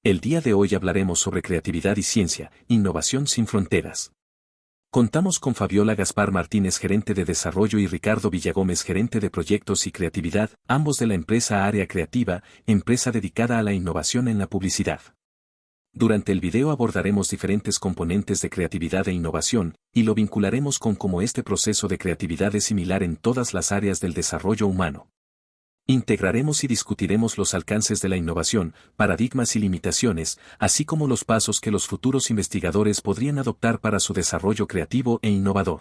El día de hoy hablaremos sobre creatividad y ciencia, innovación sin fronteras. Contamos con Fabiola Gaspar Martínez, gerente de desarrollo, y Ricardo Villagómez, gerente de proyectos y creatividad, ambos de la empresa Área Creativa, empresa dedicada a la innovación en la publicidad. Durante el video abordaremos diferentes componentes de creatividad e innovación, y lo vincularemos con cómo este proceso de creatividad es similar en todas las áreas del desarrollo humano. Integraremos y discutiremos los alcances de la innovación, paradigmas y limitaciones, así como los pasos que los futuros investigadores podrían adoptar para su desarrollo creativo e innovador.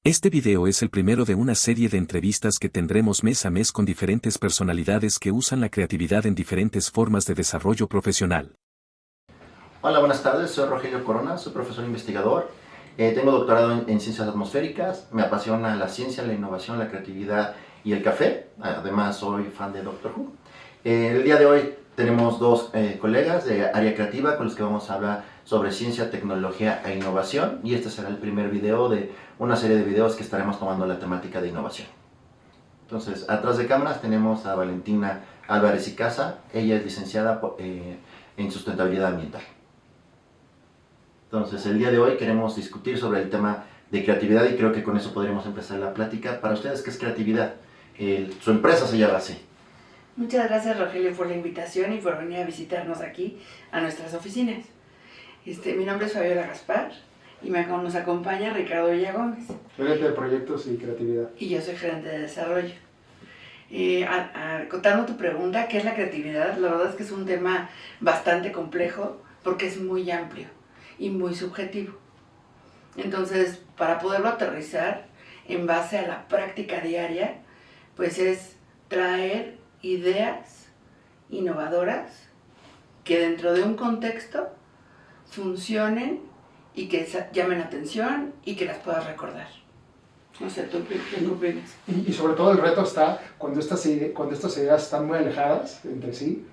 Este video es el primero de una serie de entrevistas que tendremos mes a mes con diferentes personalidades que usan la creatividad en diferentes formas de desarrollo profesional. Hola, buenas tardes, soy Rogelio Corona, soy profesor investigador. Tengo doctorado en ciencias atmosféricas, me apasiona la ciencia, la innovación, la creatividad y el café. Además soy fan de Doctor Who. El día de hoy tenemos dos colegas de Área Creativa con los que vamos a hablar sobre ciencia, tecnología e innovación, y este será el primer video de una serie de videos que estaremos tomando la temática de innovación. Entonces, atrás de cámaras tenemos a Valentina Álvarez y Casa. Ella es licenciada en sustentabilidad ambiental. Entonces, el día de hoy queremos discutir sobre el tema de creatividad, y creo que con eso podríamos empezar la plática. Para ustedes, ¿qué es creatividad? Su empresa se llama así. Muchas gracias, Rogelio, por la invitación y por venir a visitarnos aquí a nuestras oficinas. Mi nombre es Fabiola Gaspar y nos acompaña Ricardo Villagómez. Gerente de proyectos y creatividad. Y yo soy gerente de desarrollo. Contando tu pregunta, ¿qué es la creatividad? La verdad es que es un tema bastante complejo porque es muy amplio y muy subjetivo. Entonces, para poderlo aterrizar en base a la práctica diaria, pues es traer ideas innovadoras que dentro de un contexto funcionen y que llamen la atención y que las puedas recordar. No sé, ¿tú qué opinas? Y sobre todo el reto está cuando estas ideas están muy alejadas entre sí,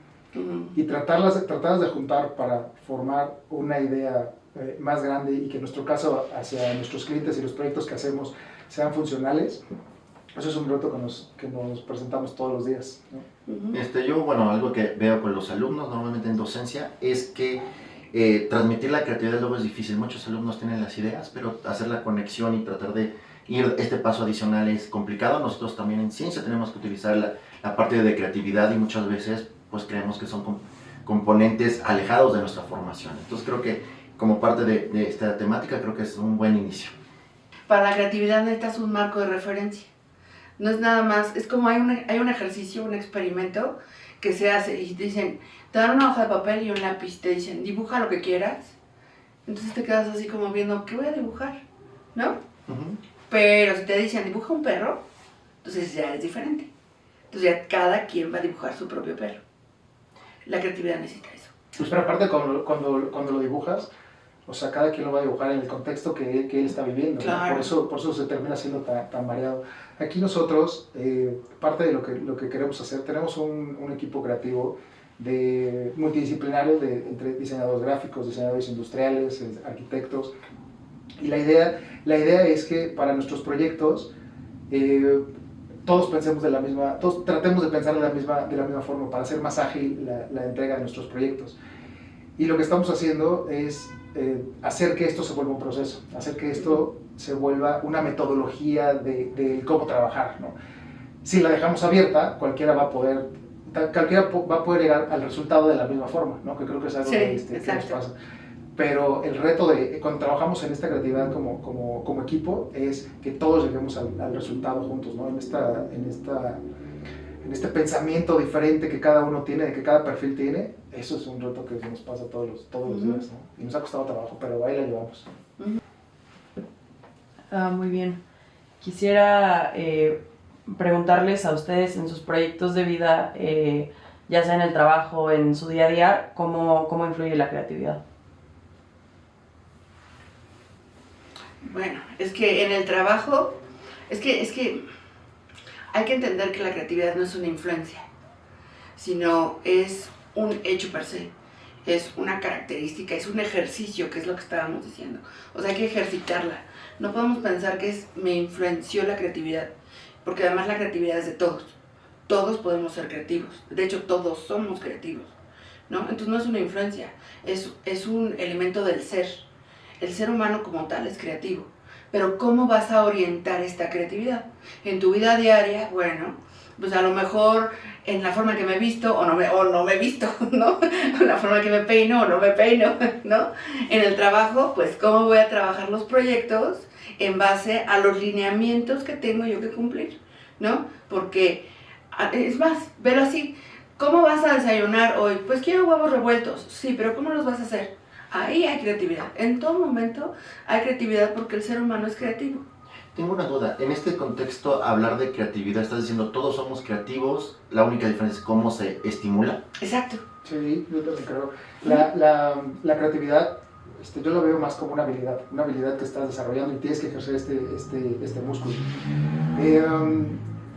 y tratarlas de juntar para formar una idea más grande, y que en nuestro caso hacia nuestros clientes y los proyectos que hacemos sean funcionales. Eso es un reto que nos presentamos todos los días, ¿no? Yo, algo que veo con los alumnos normalmente en docencia es que transmitir la creatividad luego es difícil. Muchos alumnos tienen las ideas, pero hacer la conexión y tratar de ir este paso adicional es complicado. Nosotros también en ciencia tenemos que utilizar la parte de creatividad, y muchas veces pues creemos que son componentes alejados de nuestra formación. Entonces creo que como parte de esta temática creo que es un buen inicio. Para la creatividad necesitas un marco de referencia. No es nada más, es como hay un ejercicio, un experimento que se hace y te dicen, te dan una hoja de papel y un lápiz, te dicen, dibuja lo que quieras. Entonces te quedas así como viendo, ¿qué voy a dibujar? ¿No? Pero si te dicen, dibuja un perro, entonces ya es diferente. Entonces ya cada quien va a dibujar su propio perro. La creatividad necesita eso. Pues, pero aparte cuando lo dibujas, o sea, cada quien lo va a dibujar en el contexto que él está viviendo, claro. ¿no? Por eso se termina siendo tan variado. Aquí nosotros, parte de lo que queremos hacer, tenemos un equipo creativo multidisciplinario entre diseñadores gráficos, diseñadores industriales, arquitectos, y la idea es que para nuestros proyectos todos tratemos de pensar de la misma forma para hacer más ágil la entrega de nuestros proyectos. Y lo que estamos haciendo es hacer que esto se vuelva un proceso, hacer que esto se vuelva una metodología de cómo trabajar, ¿no? Si la dejamos abierta, cualquiera va a poder llegar al resultado de la misma forma, ¿no? Que creo que es algo que nos pasa. Pero el reto cuando trabajamos en esta creatividad como equipo es que todos lleguemos al resultado juntos, ¿no? En este pensamiento diferente que cada uno tiene, que cada perfil tiene. Eso es un reto que nos pasa todos los días, ¿no? Y nos ha costado trabajo, pero ahí la llevamos. Muy bien. Quisiera preguntarles a ustedes en sus proyectos de vida, ya sea en el trabajo, en su día a día, ¿cómo influye la creatividad? Bueno, es que en el trabajo, es que hay que entender que la creatividad no es una influencia, sino es un hecho per se, es una característica, es un ejercicio, que es lo que estábamos diciendo. O sea, hay que ejercitarla. No podemos pensar que me influenció la creatividad, porque además la creatividad es de todos. Todos podemos ser creativos, de hecho todos somos creativos, ¿no? Entonces no es una influencia, es un elemento del ser. El ser humano como tal es creativo, pero ¿cómo vas a orientar esta creatividad? En tu vida diaria, bueno, pues a lo mejor en la forma que me he visto o no me he visto, ¿no? En la forma que me peino o no me peino, ¿no? En el trabajo, pues cómo voy a trabajar los proyectos en base a los lineamientos que tengo yo que cumplir, ¿no? Porque, es más, verlo así, ¿cómo vas a desayunar hoy? Pues quiero huevos revueltos, sí, pero ¿cómo los vas a hacer? Ahí hay creatividad, en todo momento hay creatividad porque el ser humano es creativo. Tengo una duda, en este contexto hablar de creatividad, estás diciendo todos somos creativos, la única diferencia es cómo se estimula. Exacto. Sí, yo también creo. La creatividad, yo lo veo más como una habilidad que estás desarrollando y tienes que ejercer este músculo.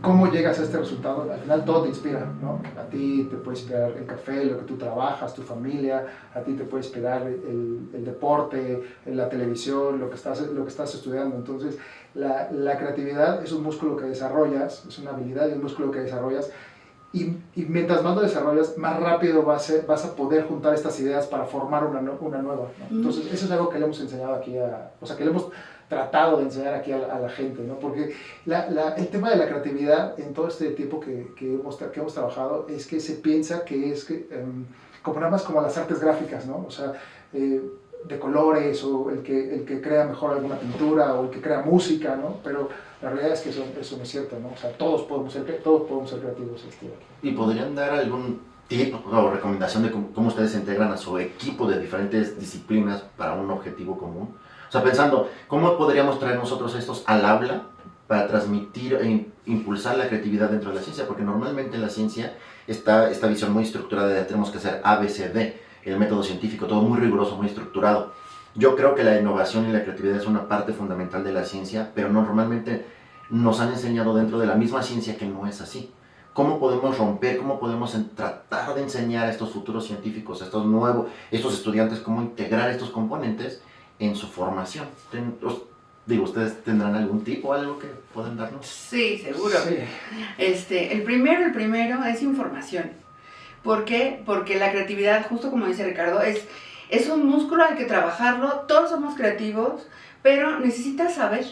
¿Cómo llegas a este resultado? Al final todo te inspira, ¿no? A ti te puede inspirar el café, lo que tú trabajas, tu familia, a ti te puede inspirar el deporte, la televisión, lo que estás estudiando. Entonces, la creatividad es un músculo que desarrollas, es una habilidad y un músculo que desarrollas. Y mientras más lo desarrollas, más rápido vas a poder juntar estas ideas para formar una nueva, ¿no? Entonces, eso es algo que le hemos enseñado aquí que le hemos tratado de enseñar aquí a la gente, ¿no? Porque el tema de la creatividad en todo este tiempo que hemos trabajado es que se piensa que es como nada más como las artes gráficas, ¿no? O sea, de colores, o el que crea mejor alguna pintura, o el que crea música, ¿no? Pero la realidad es que eso no es cierto, ¿no? O sea, todos podemos ser creativos. ¿Y podrían dar algún tip o recomendación de cómo ustedes se integran a su equipo de diferentes disciplinas para un objetivo común? O sea, pensando, ¿cómo podríamos traer nosotros estos al aula para transmitir e impulsar la creatividad dentro de la ciencia? Porque normalmente en la ciencia está esta visión muy estructurada de tenemos que hacer A, B, C, D, el método científico, todo muy riguroso, muy estructurado. Yo creo que la innovación y la creatividad es una parte fundamental de la ciencia, pero normalmente nos han enseñado dentro de la misma ciencia que no es así. ¿Cómo podemos romper, cómo podemos tratar de enseñar a estos futuros científicos, a estos estudiantes, cómo integrar estos componentes en su formación? ¿Ustedes tendrán algún tip o algo que puedan darnos? Sí, seguro. Sí. El primero es información. ¿Por qué? Porque la creatividad, justo como dice Ricardo, es un músculo, hay que trabajarlo, todos somos creativos, pero necesitas saber.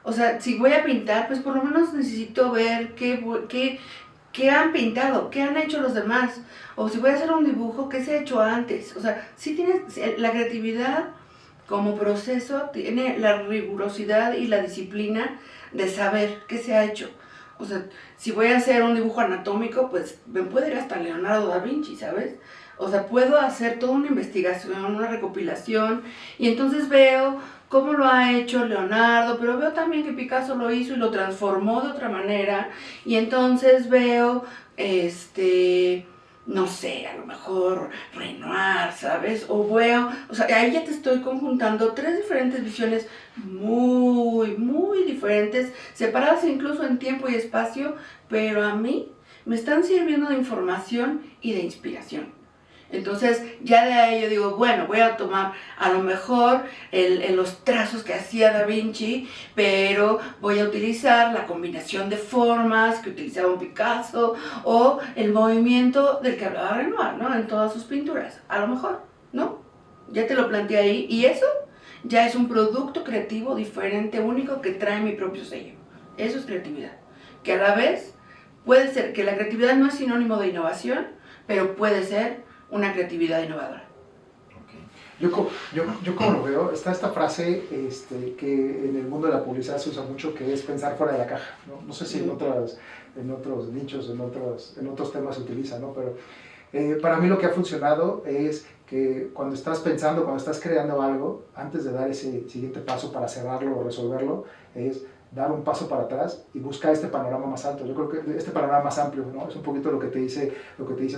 O sea, si voy a pintar, pues por lo menos necesito ver qué han pintado, qué han hecho los demás. O si voy a hacer un dibujo, qué se ha hecho antes. O sea, sí tienes la creatividad como proceso, tiene la rigurosidad y la disciplina de saber qué se ha hecho. O sea, si voy a hacer un dibujo anatómico, pues me puedo ir hasta Leonardo da Vinci, ¿sabes? O sea, puedo hacer toda una investigación, una recopilación, y entonces veo cómo lo ha hecho Leonardo, pero veo también que Picasso lo hizo y lo transformó de otra manera, y entonces veo, no sé, a lo mejor Renoir, ¿sabes? O sea, ahí ya te estoy conjuntando tres diferentes visiones muy, muy diferentes, separadas incluso en tiempo y espacio, pero a mí me están sirviendo de información y de inspiración. Entonces, ya de ahí yo digo, bueno, voy a tomar a lo mejor los trazos que hacía Da Vinci, pero voy a utilizar la combinación de formas que utilizaba un Picasso o el movimiento del que hablaba Renoir, ¿no? En todas sus pinturas, a lo mejor, ¿no? Ya te lo planteé ahí, y eso ya es un producto creativo diferente, único, que trae mi propio sello. Eso es creatividad. Que a la vez puede ser que la creatividad no es sinónimo de innovación, pero puede ser una creatividad innovadora. Yo como lo veo, está esta frase que en el mundo de la publicidad se usa mucho, que es pensar fuera de la caja, ¿no? No sé si en otros nichos, en otros temas se utiliza, ¿no? Pero para mí lo que ha funcionado es que cuando estás pensando, cuando estás creando algo, antes de dar ese siguiente paso para cerrarlo o resolverlo, es dar un paso para atrás y buscar este panorama más alto. Yo creo que este panorama más amplio, ¿no? Es un poquito lo que te dice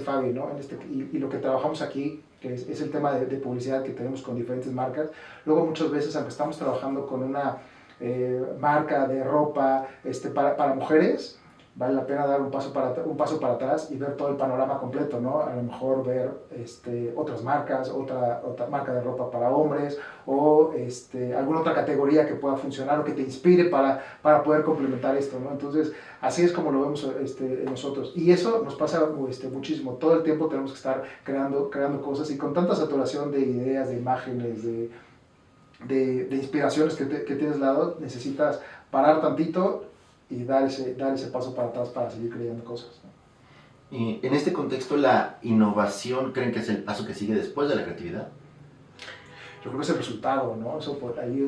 Fabi, ¿no? Y lo que trabajamos aquí, que es el tema de publicidad que tenemos con diferentes marcas. Luego muchas veces, aunque estamos trabajando con una marca de ropa para mujeres, vale la pena dar un paso para atrás y ver todo el panorama completo, ¿no? A lo mejor ver otras marcas, otra marca de ropa para hombres o alguna otra categoría que pueda funcionar o que te inspire para poder complementar esto, ¿no? Entonces, así es como lo vemos nosotros. Y eso nos pasa muchísimo. Todo el tiempo tenemos que estar creando cosas y con tanta saturación de ideas, de imágenes, de inspiraciones que tienes al lado, necesitas parar tantito y dar ese paso para atrás para seguir creando cosas, ¿no? Y en este contexto, ¿la innovación creen que es el paso que sigue después de la creatividad? Yo creo que es el resultado, ¿no? Eso ahí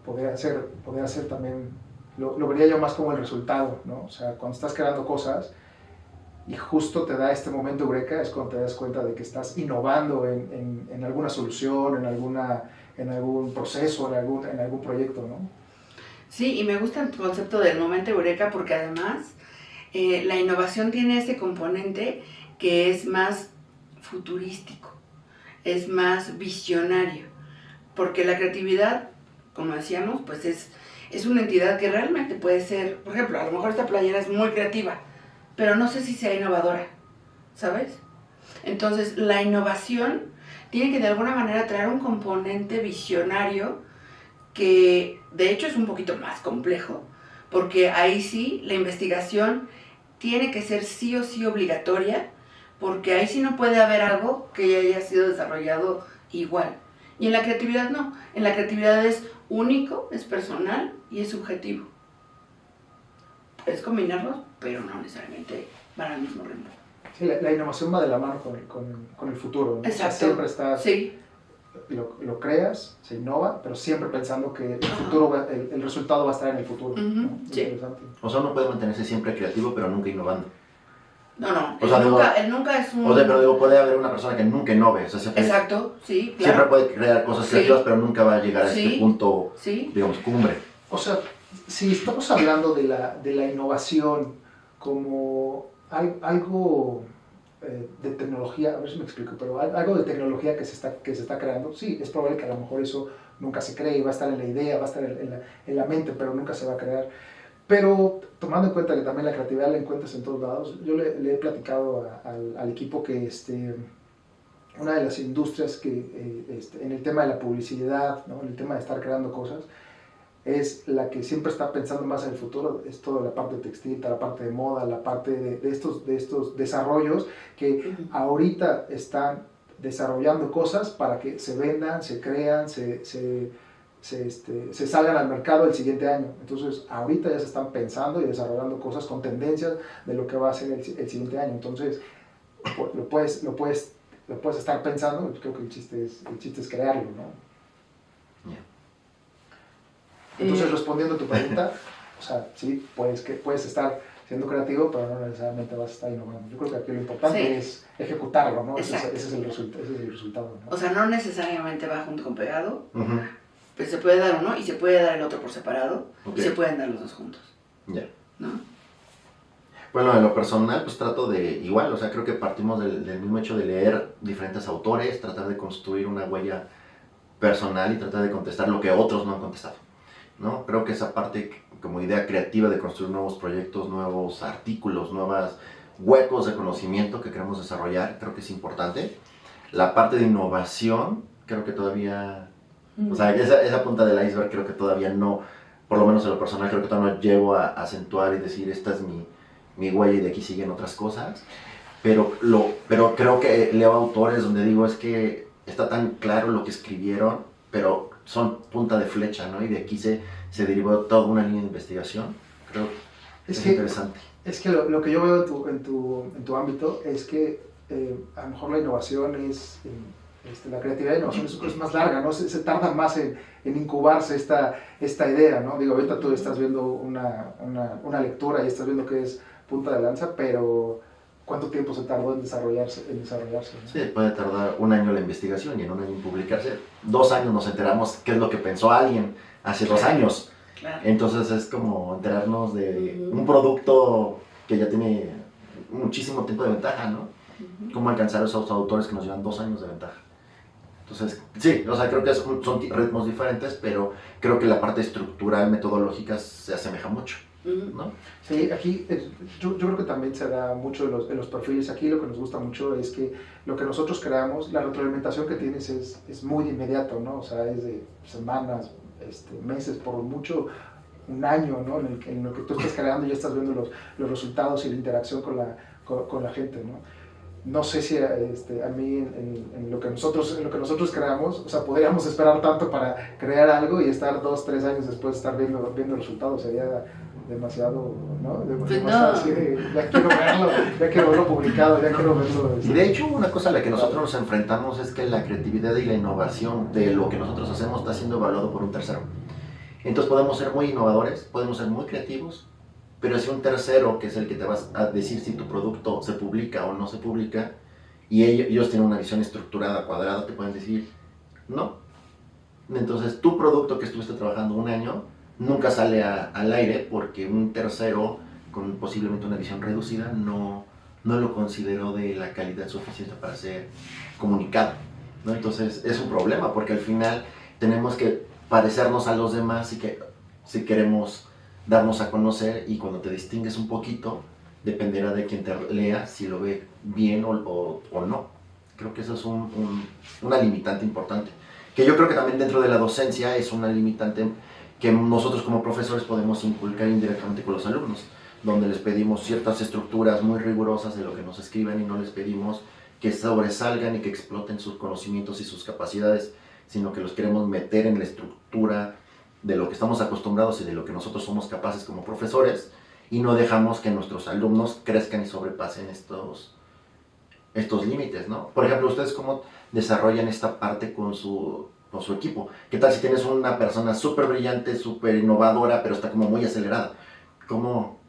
podría ser también, lo vería yo más como el resultado, ¿no? O sea, cuando estás creando cosas y justo te da este momento eureka, es cuando te das cuenta de que estás innovando en alguna solución, en algún proceso, en algún proyecto, ¿no? Sí, y me gusta el concepto del momento eureka porque además la innovación tiene ese componente que es más futurístico, es más visionario, porque la creatividad, como decíamos, pues es una entidad que realmente puede ser, por ejemplo, a lo mejor esta playera es muy creativa, pero no sé si sea innovadora, ¿sabes? Entonces, la innovación tiene que de alguna manera traer un componente visionario que de hecho es un poquito más complejo, porque ahí sí la investigación tiene que ser sí o sí obligatoria, porque ahí sí no puede haber algo que ya haya sido desarrollado igual. Y en la creatividad no, en la creatividad es único, es personal y es subjetivo. Puedes combinarlos, pero no necesariamente van al mismo ritmo. Sí, la innovación va de la mano con el futuro, ¿no? Exacto. O sea, siempre estás... Sí. Lo creas, se innova, pero siempre pensando que el resultado va a estar en el futuro, ¿no? Sí. Interesante. O sea, uno puede mantenerse siempre creativo, pero nunca innovando. No, O sea, él nunca es un... O sea, pero digo, puede haber una persona que nunca innove. O sea, Exacto, sí, claro. siempre puede crear cosas Sí. creativas, pero nunca va a llegar a Sí. este punto, Sí. digamos, cumbre. O sea, si estamos hablando de la innovación como algo de tecnología, a ver si me explico, pero algo de tecnología que se está creando, sí, es probable que a lo mejor eso nunca se cree, va a estar en la idea, va a estar en la mente, pero nunca se va a crear. Pero tomando en cuenta que también la creatividad la encuentras en todos lados, yo le he platicado al equipo que una de las industrias que en el tema de la publicidad, ¿no? En el tema de estar creando cosas, es la que siempre está pensando más en el futuro, es toda la parte textil, la parte de moda, la parte de estos desarrollos que ahorita están desarrollando cosas para que se vendan, se crean, se salgan al mercado el siguiente año. Entonces ahorita ya se están pensando y desarrollando cosas con tendencias de lo que va a ser el siguiente año. Entonces lo puedes estar pensando, creo que el chiste es crearlo, ¿no? Entonces, respondiendo a tu pregunta, o sea, sí, puedes estar siendo creativo, pero no necesariamente vas a estar innovando. Yo creo que aquí lo importante es ejecutarlo, ¿no? Ese es el resultado, ¿no? O sea, no necesariamente va junto con pegado, pues se puede dar uno y se puede dar el otro por separado, y se pueden dar los dos juntos. Ya. ¿No? Bueno, en lo personal, pues trato de, igual, o sea, creo que partimos del mismo hecho de leer diferentes autores, tratar de construir una huella personal y tratar de contestar lo que otros no han contestado, ¿no? Creo que esa parte como idea creativa de construir nuevos proyectos, nuevos artículos, nuevos huecos de conocimiento que queremos desarrollar, creo que es importante. La parte de innovación, creo que todavía, o sea, esa punta del iceberg creo que todavía no, por lo menos en lo personal, creo que todavía no llego a acentuar y decir, esta es mi huella y de aquí siguen otras cosas. Pero creo que leo autores donde digo, es que está tan claro lo que escribieron, pero son punta de flecha, ¿no? Y de aquí se derivó toda una línea de investigación. Creo que es interesante. Es que lo que yo veo en tu ámbito es que a lo mejor la innovación la creatividad de innovación es más larga, ¿no? Se tarda más en incubarse esta idea, ¿no? Digo, ahorita tú estás viendo una lectura y estás viendo que es punta de lanza, pero ¿cuánto tiempo se tardó en desarrollarse? ¿No? Sí, puede tardar un año la investigación y en un año en publicarse. 2 años nos enteramos qué es lo que pensó alguien hace 2 años. Claro. Entonces es como enterarnos de un producto que ya tiene muchísimo tiempo de ventaja, ¿no? Cómo alcanzar a esos autores que nos llevan 2 años de ventaja. Entonces, sí, o sea, creo que son ritmos diferentes, pero creo que la parte estructural, metodológica se asemeja mucho. ¿no? Sí, aquí yo creo que también se da mucho en los perfiles. Aquí lo que nos gusta mucho es que lo que nosotros creamos, la retroalimentación que tienes es muy de inmediato, ¿no? O sea, es de semanas, meses, por mucho un año, ¿no? En lo que tú estás creando ya estás viendo los resultados y la interacción con la gente, ¿no? No sé si a mí en lo que nosotros creamos, o sea, podríamos esperar tanto para crear algo y estar 2, 3 años después de estar viendo resultados. Sería demasiado, ¿no? Demasiado así de, ya quiero verlo publicado, ya quiero verlo. Y de hecho, una cosa a la que nosotros nos enfrentamos es que la creatividad y la innovación de lo que nosotros hacemos está siendo evaluado por un tercero. Entonces podemos ser muy innovadores, podemos ser muy creativos, pero si un tercero, que es el que te va a decir si tu producto se publica o no se publica, y ellos tienen una visión estructurada, cuadrada, te pueden decir no. Entonces tu producto que estuviste trabajando un año nunca sale al aire porque un tercero con posiblemente una visión reducida no lo consideró de la calidad suficiente para ser comunicado, ¿no? Entonces es un problema porque al final tenemos que parecernos a los demás y que si queremos darnos a conocer, y cuando te distingues un poquito dependerá de quien te lea si lo ve bien o no. Creo que eso es una limitante importante, que yo creo que también dentro de la docencia es una limitante que nosotros como profesores podemos inculcar indirectamente con los alumnos, donde les pedimos ciertas estructuras muy rigurosas de lo que nos escriben y no les pedimos que sobresalgan y que exploten sus conocimientos y sus capacidades, sino que los queremos meter en la estructura de lo que estamos acostumbrados y de lo que nosotros somos capaces como profesores, y no dejamos que nuestros alumnos crezcan y sobrepasen estos límites, ¿no? Por ejemplo, ¿ustedes cómo desarrollan esta parte con su equipo? ¿Qué tal si tienes una persona súper brillante, súper innovadora, pero está como muy acelerada? ¿Cómo,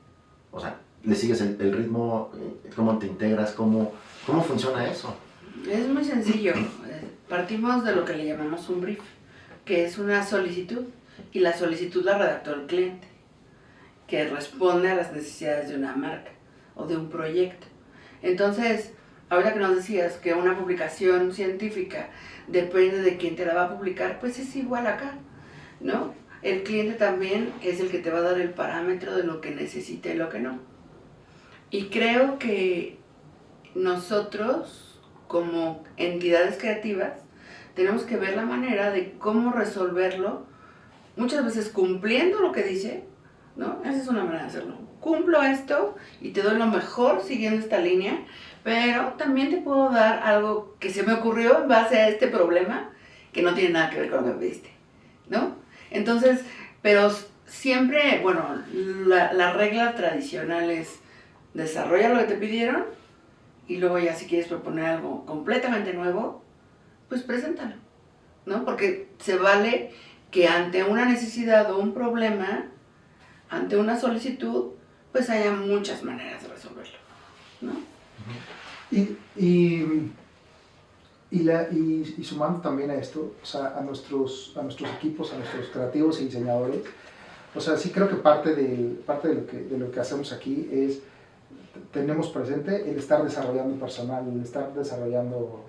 o sea, le sigues el ritmo? ¿Cómo te integras? ¿Cómo funciona eso? Es muy sencillo. Partimos de lo que le llamamos un brief, que es una solicitud, y la solicitud la redactó el cliente, que responde a las necesidades de una marca o de un proyecto. Entonces, ahora que nos decías que una publicación científica depende de quién te la va a publicar, pues es igual acá, ¿no? El cliente también es el que te va a dar el parámetro de lo que necesita y lo que no. Y creo que nosotros, como entidades creativas, tenemos que ver la manera de cómo resolverlo, muchas veces cumpliendo lo que dice, ¿no? Esa es una manera de hacerlo. Cumplo esto y te doy lo mejor siguiendo esta línea, pero también te puedo dar algo que se me ocurrió en base a este problema que no tiene nada que ver con lo que pediste, ¿no? Entonces, pero siempre, bueno, la regla tradicional es desarrolla lo que te pidieron y luego ya si quieres proponer algo completamente nuevo, pues preséntalo, ¿no? Porque se vale que ante una necesidad o un problema, ante una solicitud, pues haya muchas maneras de resolverlo, ¿no? Y sumando también a esto, o sea, a nuestros equipos, a nuestros creativos y diseñadores, o sea, sí creo que parte de lo que hacemos aquí es, tenemos presente el estar desarrollando personal, el estar desarrollando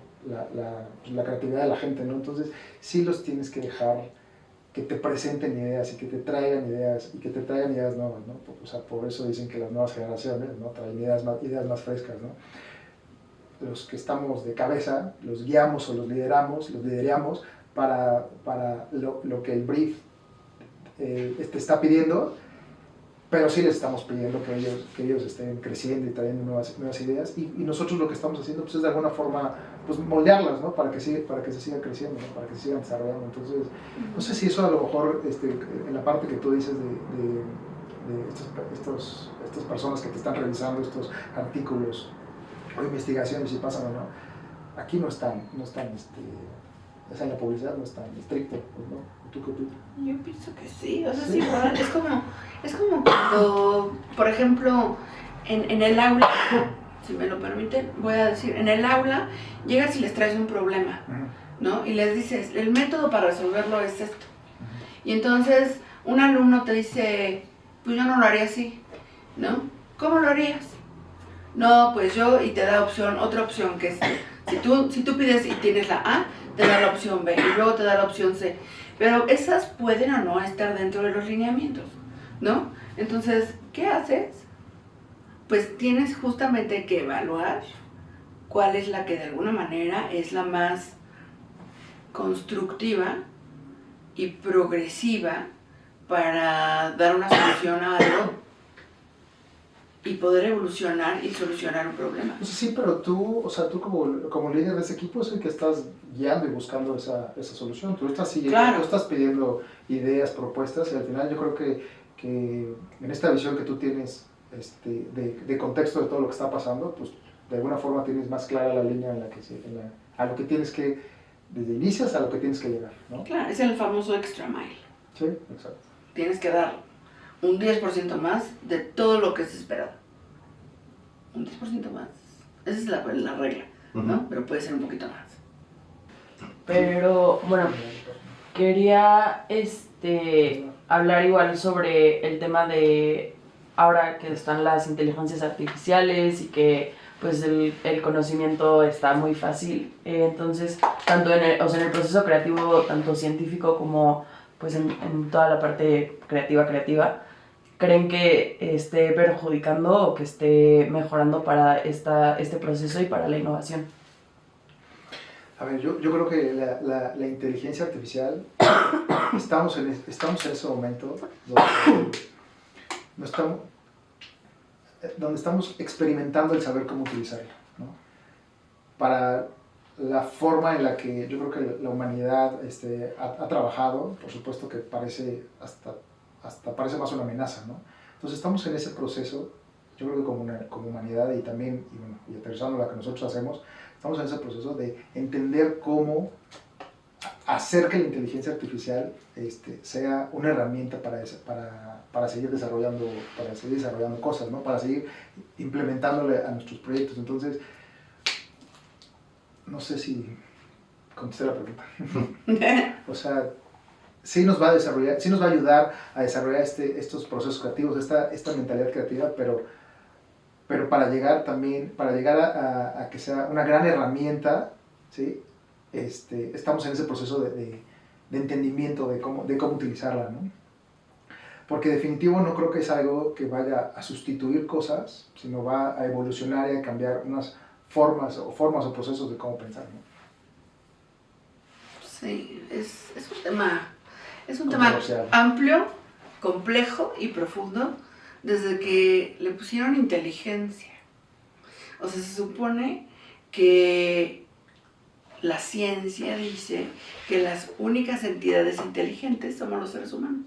la creatividad de la gente, ¿no? Entonces, sí los tienes que dejar que te presenten ideas y que te traigan ideas nuevas, ¿no? O sea, por eso dicen que las nuevas generaciones, ¿no? Traen ideas más frescas, ¿no? Los que estamos de cabeza los guiamos o los lideramos para lo que el brief te está pidiendo, pero sí les estamos pidiendo que ellos estén creciendo y trayendo nuevas ideas, y nosotros lo que estamos haciendo pues es de alguna forma pues moldearlas, ¿no? Para que se sigan creciendo, ¿no? Para que se sigan desarrollando. Entonces, no sé si eso a lo mejor en la parte que tú dices de estas personas que te están revisando estos artículos o investigaciones, si pasan o no, aquí no están en la publicidad no es tan estricto, pues, ¿no? ¿Tú qué opinas? Yo pienso que sí, o sea, sí, igual, es como cuando, por ejemplo, en el aula, si me lo permiten, voy a decir, en el aula llegas y les traes un problema, ¿no? Y les dices, el método para resolverlo es esto. Y entonces un alumno te dice, pues yo no lo haría así, ¿no? ¿Cómo lo harías? No, pues yo, y te da otra opción, que es, si tú pides y tienes la A, te da la opción B, y luego te da la opción C. Pero esas pueden o no estar dentro de los lineamientos, ¿no? Entonces, ¿qué haces? Pues tienes justamente que evaluar cuál es la que de alguna manera es la más constructiva y progresiva para dar una solución a algo y poder evolucionar y solucionar un problema. Pues sí, pero tú, o sea, tú como líder de ese equipo es el que estás guiando y buscando esa solución. Tú estás siguiendo, Claro. tú estás pidiendo ideas, propuestas, y al final yo creo que en esta visión que tú tienes de contexto de todo lo que está pasando, pues de alguna forma tienes más clara la línea en la que a lo que tienes que, desde inicias a lo que tienes que llegar, ¿no? Claro, es el famoso extra mile. Sí, exacto. Tienes que dar un 10% más de todo lo que es esperado. Un 10% más. Esa es la regla, ¿no? Ujú. Pero puede ser un poquito más. Pero bueno, quería hablar igual sobre el tema de ahora que están las inteligencias artificiales y que pues el conocimiento está muy fácil. Entonces, tanto en el proceso creativo, tanto científico como pues en toda la parte creativa, ¿creen que esté perjudicando o que esté mejorando para este proceso y para la innovación? A ver, yo creo que la inteligencia artificial, estamos en ese momento donde estamos experimentando el saber cómo utilizarla, ¿no? Para la forma en la que yo creo que la humanidad ha trabajado, por supuesto que parece hasta parece más una amenaza, ¿no? Entonces estamos en ese proceso, yo creo que como humanidad y también, y aterrizando lo que nosotros hacemos, estamos en ese proceso de entender cómo hacer que la inteligencia artificial sea una herramienta para seguir desarrollando cosas, ¿no? Para seguir implementándole a nuestros proyectos. Entonces, no sé si contesté la pregunta. O sea, sí nos va a ayudar a desarrollar estos procesos creativos, esta mentalidad creativa, pero para llegar a que sea una gran herramienta, ¿sí? Estamos en ese proceso de entendimiento de cómo utilizarla, ¿no? Porque definitivo no creo que es algo que vaya a sustituir cosas, sino va a evolucionar y a cambiar unas formas o procesos de cómo pensar, ¿no? Sí, es un tema amplio, complejo y profundo desde que le pusieron inteligencia. O sea, se supone que la ciencia dice que las únicas entidades inteligentes somos los seres humanos.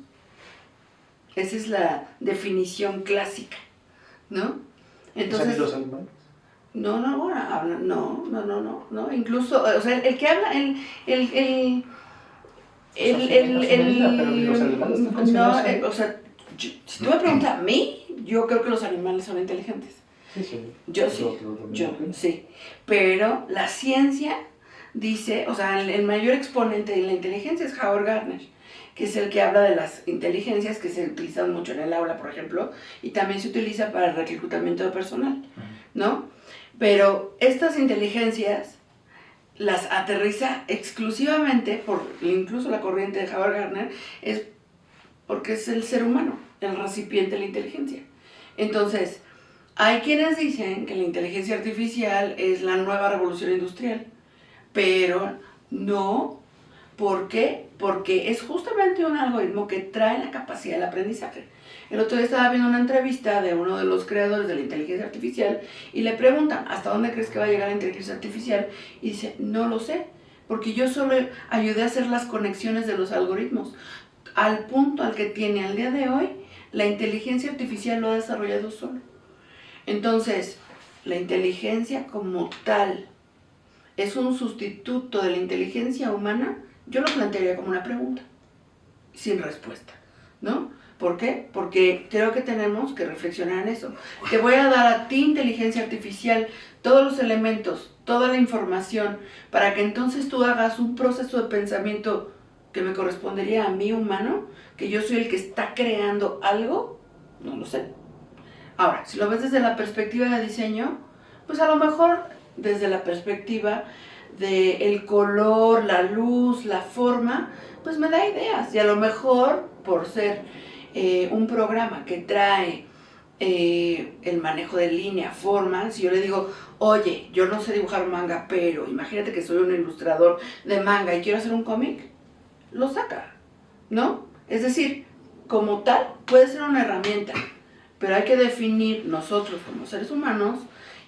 Esa es la definición clásica, ¿no? Entonces, ¿Los animales? No, incluso, o sea, el que habla, o sea, si tú me preguntas a mí, yo creo que los animales son inteligentes. Sí. Yo sí, pero la ciencia dice, o sea, el mayor exponente de la inteligencia es Howard Gardner, que es el que habla de las inteligencias que se utilizan mucho en el aula, por ejemplo, y también se utiliza para el reclutamiento de personal, ¿no? Pero estas inteligencias las aterriza exclusivamente, incluso la corriente de Howard Gardner, es porque es el ser humano, el recipiente de la inteligencia. Entonces, hay quienes dicen que la inteligencia artificial es la nueva revolución industrial, pero no. ¿Por qué? Porque es justamente un algoritmo que trae la capacidad del aprendizaje. El otro día estaba viendo una entrevista de uno de los creadores de la inteligencia artificial y le preguntan, ¿hasta dónde crees que va a llegar la inteligencia artificial? Y dice, no lo sé, porque yo solo ayudé a hacer las conexiones de los algoritmos. Al punto al que tiene al día de hoy, la inteligencia artificial lo ha desarrollado solo. Entonces, la inteligencia como tal es un sustituto de la inteligencia humana. Yo lo plantearía como una pregunta, sin respuesta, ¿no? ¿Por qué? Porque creo que tenemos que reflexionar en eso. Te voy a dar a ti, inteligencia artificial, todos los elementos, toda la información, para que entonces tú hagas un proceso de pensamiento que me correspondería a mí, humano, que yo soy el que está creando algo, no lo sé. Ahora, si lo ves desde la perspectiva de diseño, pues a lo mejor desde la perspectiva del color, la luz, la forma, pues me da ideas. Y a lo mejor, por ser un programa que trae el manejo de línea, forma, si yo le digo, oye, yo no sé dibujar manga, pero imagínate que soy un ilustrador de manga y quiero hacer un cómic, lo saca, ¿no? Es decir, como tal, puede ser una herramienta, pero hay que definir nosotros como seres humanos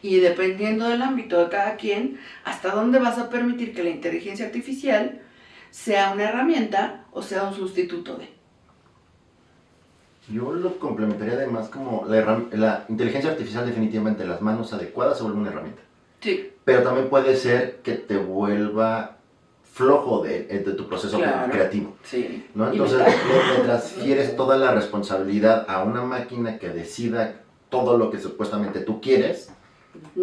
y dependiendo del ámbito de cada quien, hasta dónde vas a permitir que la inteligencia artificial sea una herramienta o sea un sustituto de. Yo lo complementaría además como la inteligencia artificial definitivamente en las manos adecuadas se vuelve una herramienta. Sí. Pero también puede ser que te vuelva flojo de tu proceso creativo. Sí. ¿No? Entonces le transfieres toda la responsabilidad a una máquina que decida todo lo que supuestamente tú quieres,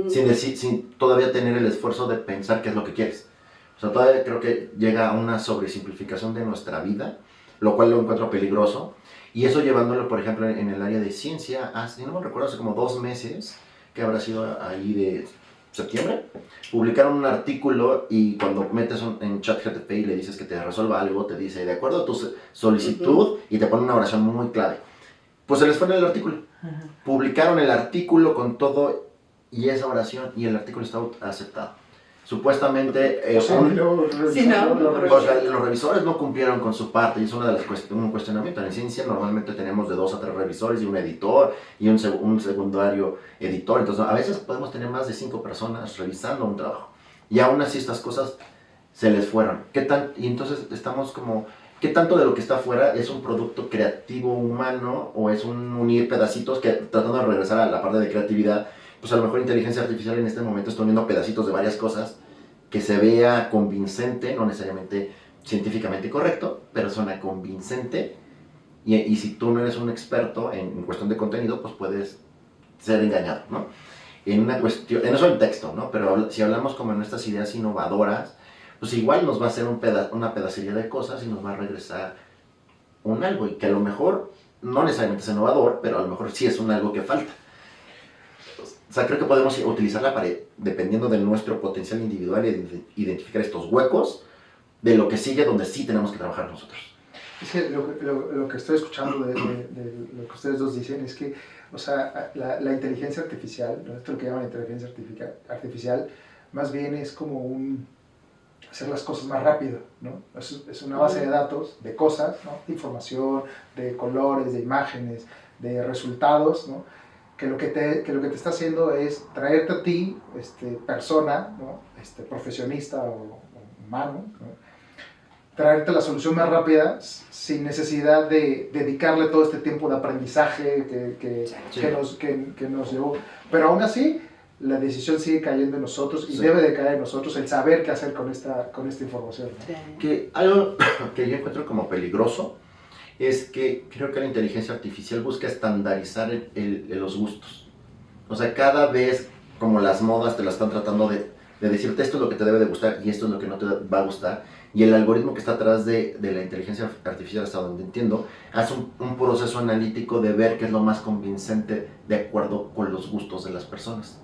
sin todavía tener el esfuerzo de pensar qué es lo que quieres. O sea, todavía creo que llega a una sobresimplificación de nuestra vida, lo cual lo encuentro peligroso. Y eso llevándolo, por ejemplo, en el área de ciencia, hace, no me recuerdo, hace como 2 meses, que habrá sido ahí de septiembre, publicaron un artículo y cuando metes en ChatGPT y le dices que te resuelva algo, te dice, de acuerdo a tu solicitud, y te pone una oración muy clave. Pues se les fue en el artículo. Publicaron el artículo con todo y esa oración y el artículo está aceptado. Supuestamente los revisores no cumplieron con su parte y es una de las un cuestionamiento. En ciencia normalmente tenemos de 2 a 3 revisores y un editor y un secundario editor. Entonces a veces podemos tener más de 5 personas revisando un trabajo y aún así estas cosas se les fueron. Y entonces estamos como, ¿qué tanto de lo que está afuera es un producto creativo humano o es un unir pedacitos que tratando de regresar a la parte de creatividad? Pues a lo mejor inteligencia artificial en este momento está uniendo pedacitos de varias cosas que se vea convincente, no necesariamente científicamente correcto, pero suena convincente y si tú no eres un experto en cuestión de contenido, pues puedes ser engañado, ¿no? En una cuestión, en eso el texto, ¿no? Pero si hablamos como en estas ideas innovadoras, pues igual nos va a hacer una pedacería de cosas y nos va a regresar un algo y que a lo mejor no necesariamente es innovador, pero a lo mejor sí es un algo que falta. O sea, creo que podemos utilizarla para, dependiendo de nuestro potencial individual, identificar estos huecos de lo que sigue, donde sí tenemos que trabajar nosotros. Es que lo que estoy escuchando de lo que ustedes dos dicen es que, o sea, la inteligencia artificial, ¿no? Esto lo que llaman inteligencia artificial, más bien es como hacer las cosas más rápido, ¿no? Es una base de datos, de cosas, ¿no? De información, de colores, de imágenes, de resultados, ¿no? Que lo que te está haciendo es traerte a ti, persona, ¿no? Profesionista o humano, ¿no? Traerte la solución más rápida sin necesidad de dedicarle todo este tiempo de aprendizaje que nos llevó. Pero aún así, la decisión sigue cayendo en nosotros y debe de caer en nosotros el saber qué hacer con esta información, ¿no? Sí. Que algo que yo encuentro como peligroso es que creo que la inteligencia artificial busca estandarizar los gustos. O sea, cada vez como las modas te la están tratando de decirte esto es lo que te debe de gustar y esto es lo que no te va a gustar. Y el algoritmo que está atrás de la inteligencia artificial, hasta donde entiendo, hace un proceso analítico de ver qué es lo más convincente de acuerdo con los gustos de las personas.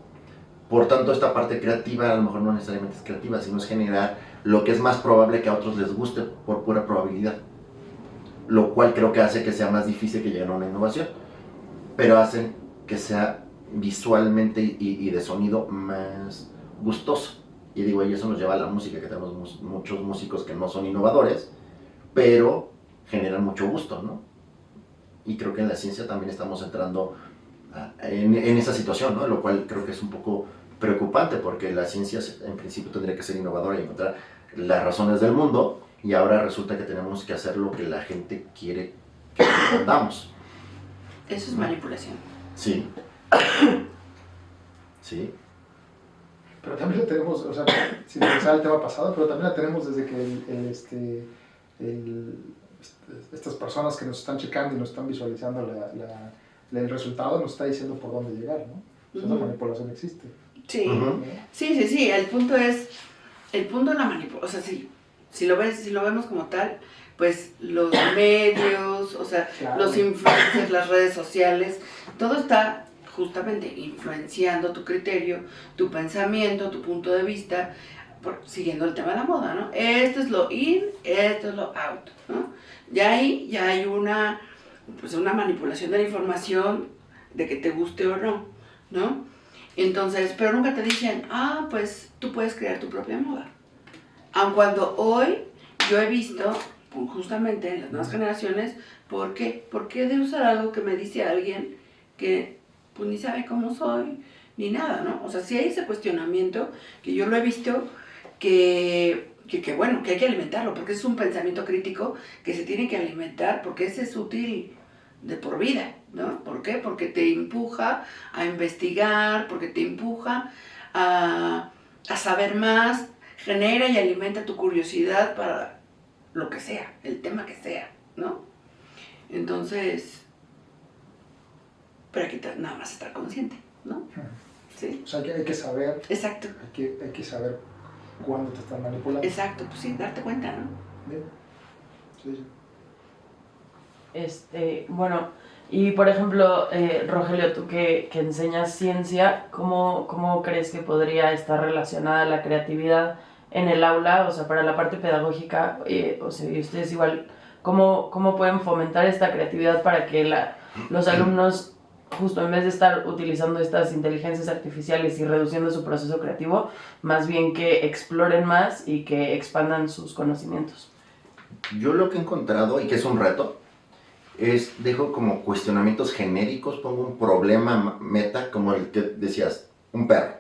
Por tanto, esta parte creativa a lo mejor no necesariamente es creativa, sino es generar lo que es más probable que a otros les guste por pura probabilidad. Lo cual creo que hace que sea más difícil que lleguen a una innovación, pero hacen que sea visualmente y de sonido más gustoso. Y digo, y eso nos lleva a la música, que tenemos muchos músicos que no son innovadores, pero generan mucho gusto, ¿no? Y creo que en la ciencia también estamos entrando en esa situación, ¿no? Lo cual creo que es un poco preocupante, porque la ciencia en principio tendría que ser innovadora y encontrar las razones del mundo, y ahora resulta que tenemos que hacer lo que la gente quiere que respondamos. Eso es manipulación. Sí. Sí. Pero también la tenemos, o sea, sin regresar al tema pasado, pero también la tenemos desde que estas personas que nos están checando y nos están visualizando el resultado nos está diciendo por dónde llegar, ¿no? O sea, esa manipulación existe. Sí. Uh-huh. Sí, el punto de la manipulación, o sea, sí. Si lo vemos como tal, pues los medios, o sea, claro, los influencers, las redes sociales, todo está justamente influenciando tu criterio, tu pensamiento, tu punto de vista, siguiendo el tema de la moda, ¿no? Esto es lo in, esto es lo out, ¿no? Ya ahí ya hay pues una manipulación de la información, de que te guste o no, ¿no? Entonces, pero nunca te dicen, pues tú puedes crear tu propia moda. Aun cuando hoy yo he visto, justamente en las nuevas generaciones, ¿por qué? ¿Por qué de usar algo que me dice alguien que pues ni sabe cómo soy, ni nada, ¿no? O sea, sí hay ese cuestionamiento, que yo lo he visto, que bueno, que hay que alimentarlo, porque es un pensamiento crítico que se tiene que alimentar, porque ese es útil de por vida, ¿no? ¿Por qué? Porque te empuja a investigar, porque te empuja a saber más, genera y alimenta tu curiosidad para lo que sea, el tema que sea, ¿no? Entonces, pero hay que nada más estar consciente, ¿no? Sí. O sea, hay que saber. Exacto. Hay que saber cuándo te están manipulando. Exacto, pues sí, darte cuenta, ¿no? Bien. Sí. Bueno, y por ejemplo, Rogelio, tú que enseñas ciencia, ¿cómo crees que podría estar relacionada la creatividad en el aula? O sea, para la parte pedagógica, o sea, y ustedes igual, ¿cómo pueden fomentar esta creatividad para que los alumnos, justo en vez de estar utilizando estas inteligencias artificiales y reduciendo su proceso creativo, más bien que exploren más y que expandan sus conocimientos? Yo lo que he encontrado, y que es un reto, dejo como cuestionamientos genéricos, pongo un problema meta, como el que decías, un perro,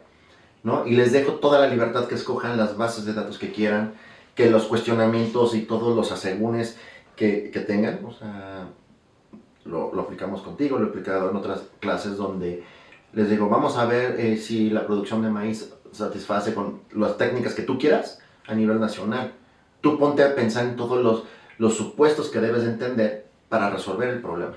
¿no? Y les dejo toda la libertad que escojan las bases de datos que quieran, que los cuestionamientos y todos los asegúnes que tengan, o sea, lo aplicamos contigo, lo he aplicado en otras clases donde les digo, vamos a ver si la producción de maíz satisface con las técnicas que tú quieras a nivel nacional. Tú ponte a pensar en todos los supuestos que debes de entender para resolver el problema.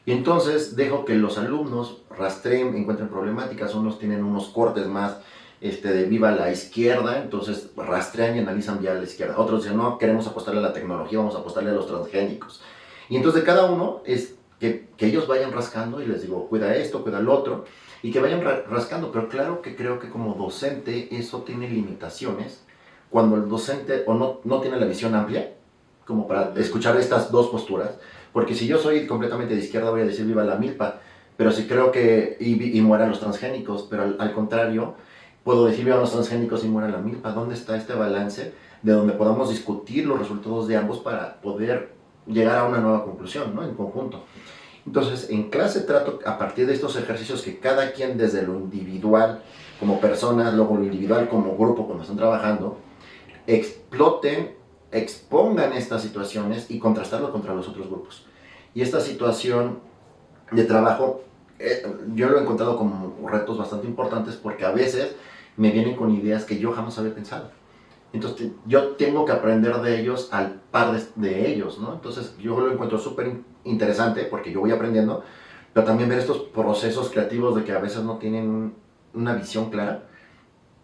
Y entonces dejo que los alumnos rastreen, encuentren problemáticas. Unos tienen unos cortes más de viva a la izquierda, entonces rastrean y analizan vía a la izquierda. Otros dicen, no, queremos apostarle a la tecnología, vamos a apostarle a los transgénicos. Y entonces de cada uno es que ellos vayan rascando y les digo, cuida esto, cuida lo otro, y que vayan rascando. Pero claro que creo que como docente eso tiene limitaciones, cuando el docente o no tiene la visión amplia, como para escuchar estas dos posturas, porque si yo soy completamente de izquierda voy a decir viva la milpa, pero si creo que y mueran los transgénicos, pero al contrario, puedo decir viva los transgénicos y muera la milpa. ¿Dónde está este balance de donde podamos discutir los resultados de ambos para poder llegar a una nueva conclusión, ¿no? En conjunto. Entonces, en clase trato a partir de estos ejercicios que cada quien desde lo individual como persona, luego lo individual como grupo cuando están trabajando, expongan estas situaciones y contrastarlo contra los otros grupos. Y esta situación de trabajo, yo lo he encontrado como retos bastante importantes porque a veces me vienen con ideas que yo jamás había pensado. Entonces yo tengo que aprender de ellos al par de ellos, ¿no? Entonces yo lo encuentro súper interesante porque yo voy aprendiendo, pero también ver estos procesos creativos de que a veces no tienen una visión clara,